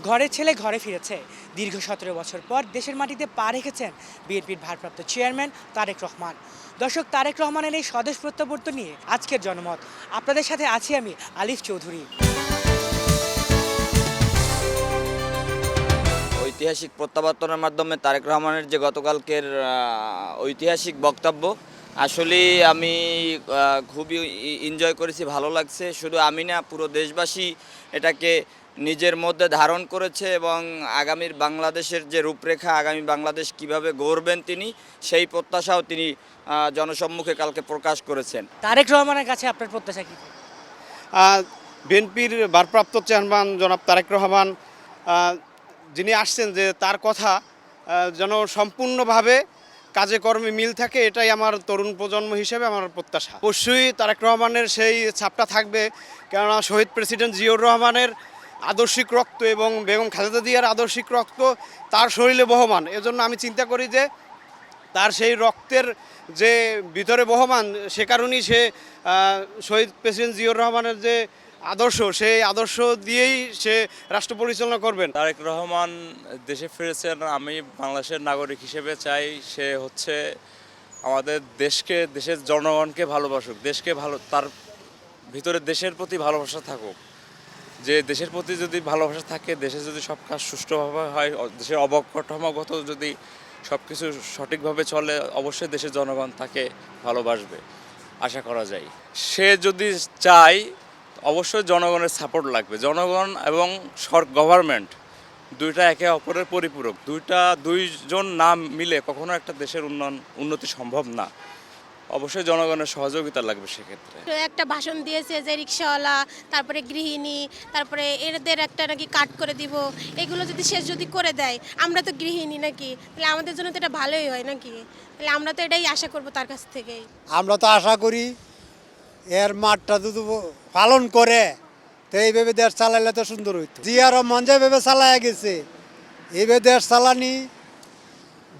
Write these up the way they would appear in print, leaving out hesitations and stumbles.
ঘরের ছেলে ঘরে ফিরেছে। দীর্ঘ 17 বছর পর দেশের মাটিতে পা রেখেছেন বিএনপির ভারপ্রাপ্ত চেয়ারম্যান তারেক রহমান। দর্শক, তারেক রহমানের এই স্বদেশ প্রত্যাবর্তন নিয়ে আজকের জনমত। আপনাদের সাথে আছি আমি আলিফ চৌধুরী। ঐতিহাসিক প্রত্যাবর্তনের মাধ্যমে তারেক রহমানের যে গতকালকের ঐতিহাসিক বক্তব্য, আসলে আমি খুবই এনজয় করেছি, ভালো লাগছে। শুধু আমি না, পুরো দেশবাসী এটাকে নিজের মধ্যে ধারণ করেছে এবং আগামীর বাংলাদেশের যে রূপরেখা, আগামী বাংলাদেশ কিভাবে গড়বেন তিনি, সেই প্রত্যাশাও তিনি জনসম্মুখে কালকে প্রকাশ করেছেন। তারেক রহমানের কাছে আপনার প্রত্যাশা কী? বিএনপির ভারপ্রাপ্ত চেয়ারম্যান জনাব তারেক রহমান যিনি আসছেন, যে তার কথা যেন সম্পূর্ণভাবে কাজে কর্মে মিল থাকে, এটাই আমার তরুণ প্রজন্ম হিসেবে আমার প্রত্যাশা। অবশ্যই তারেক রহমানের সেই ছাপটা থাকবে, কেননা শহীদ প্রেসিডেন্ট জিয়াউর রহমানের আদর্শিক রক্ত এবং বেগম খালেদা জিয়ার আদর্শিক রক্ত তার শরীরে বহমান। এজন্য আমি চিন্তা করি যে তার সেই রক্তের যে ভিতরে বহমান, সে কারণেই সে শহীদ প্রেসিডেন্ট জিয়াউর রহমানের যে আদর্শ, সেই আদর্শ দিয়েই সে রাষ্ট্র পরিচালনা করবেন। তারেক রহমান দেশে ফিরেছেন, আমি বাংলাদেশের নাগরিক হিসেবে চাই সে হচ্ছে আমাদের দেশকে, দেশের জনগণকে ভালোবাসুক, দেশকে ভালো, তার ভিতরে দেশের প্রতি ভালোবাসা থাকুক। যে দেশের প্রতি যদি ভালোবাসা থাকে, দেশে যদি সব কাজ সুষ্ঠুভাবে হয়, দেশের অবকাঠামোগত যদি সব কিছু সঠিকভাবে চলে, অবশ্যই দেশের জনগণ তাকে ভালোবাসবে, আশা করা যায়। সে যদি চায়, অবশ্যই জনগণের সাপোর্ট লাগবে। জনগণ এবং গভর্নমেন্ট দুইটা একে অপরের পরিপূরক। দুইজন না মিলে কখনো একটা দেশের উন্নতি সম্ভব না। অবশ্যই জনগণের সহযোগিতা লাগবে সেক্ষেত্রে। একটা ভাষণ দিয়েছে যে রিক্সাওয়ালা, তারপরে গৃহিণী, তারপরে এদের একটা নাকি কাট করে দিব, এগুলো যদি শেষ যদি করে দেয়, আমরা তো গৃহিণী নাকি, তাহলে আমাদের জন্য তো এটা ভালোই হয় নাকি, তাহলে আমরা তো এটাই আশা করব তার কাছ থেকেই। আমরা তো আশা করি এর মাঠটা যদি পালন করে, তো এইভাবে দেশ চালাইলে তো সুন্দর হইতো। জিয়া রহমান যেভাবে চালাইয়া গেছে, এইভাবে দেশ চালানি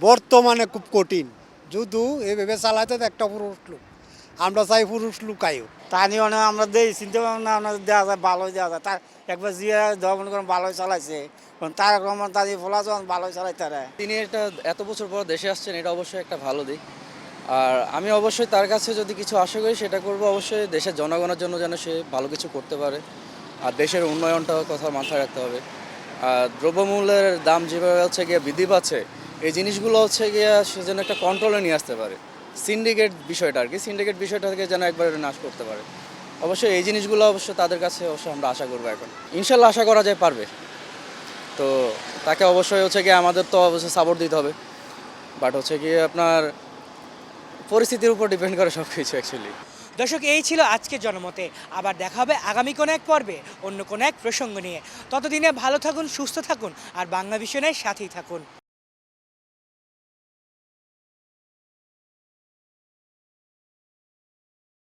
বর্তমানে খুব কঠিন। যদিও এইভাবে চালাইতে একটা পুরুষ লোক, আমরা চাই পুরুষ লোক আয়ু। তা নিয়ে অনেক আমরা দেই চিন্তা ভাবনা আমাদের দেওয়া যায়, ভালোই দেওয়া যায়। তার একবার জিয়া ধর্মন করেন ভালোই চালাইছে, তারেক রহমান তাদের ফলা যখন ভালোই চালাইতারে। তিনি এটা এত বছর পর দেশে আসছেন, এটা অবশ্যই একটা ভালো দিক। আর আমি অবশ্যই তার কাছে যদি কিছু আশা করি, সেটা করব অবশ্যই দেশের জনগণের জন্য, যেন সে ভালো কিছু করতে পারে। আর দেশের উন্নয়নটাও কথা মাথায় রাখতে হবে। আর দ্রব্যমূল্যের দাম যেভাবে হচ্ছে গিয়ে বৃদ্ধি পাচ্ছে, এই জিনিসগুলো হচ্ছে গিয়ে সে যেন একটা কন্ট্রোলে নিয়ে আসতে পারে। সিন্ডিকেট বিষয়টা আর কি, সিন্ডিকেট বিষয়টা থেকে যেন একবারে নাশ করতে পারে। অবশ্যই এই জিনিসগুলো অবশ্যই তাদের কাছে অবশ্যই আমরা আশা করবো। এখন ইনশাল্লাহ আশা করা যায় পারবে। তো তাকে অবশ্যই হচ্ছে গিয়ে আমাদের তো অবশ্যই সাপোর্ট দিতে হবে, বাট হচ্ছে গিয়ে আপনার পরিস্থিতির উপর ডিপেন্ড করে সব কিছু অ্যাকচুয়ালি। দর্শক, এই ছিল আজকের জনমতে। আবার দেখা হবে আগামী কোনো এক পর্বে অন্য কোনো এক প্রসঙ্গ নিয়ে। ততদিনে ভালো থাকুন, সুস্থ থাকুন আর বাংলা ভিশনের সাথেই থাকুন।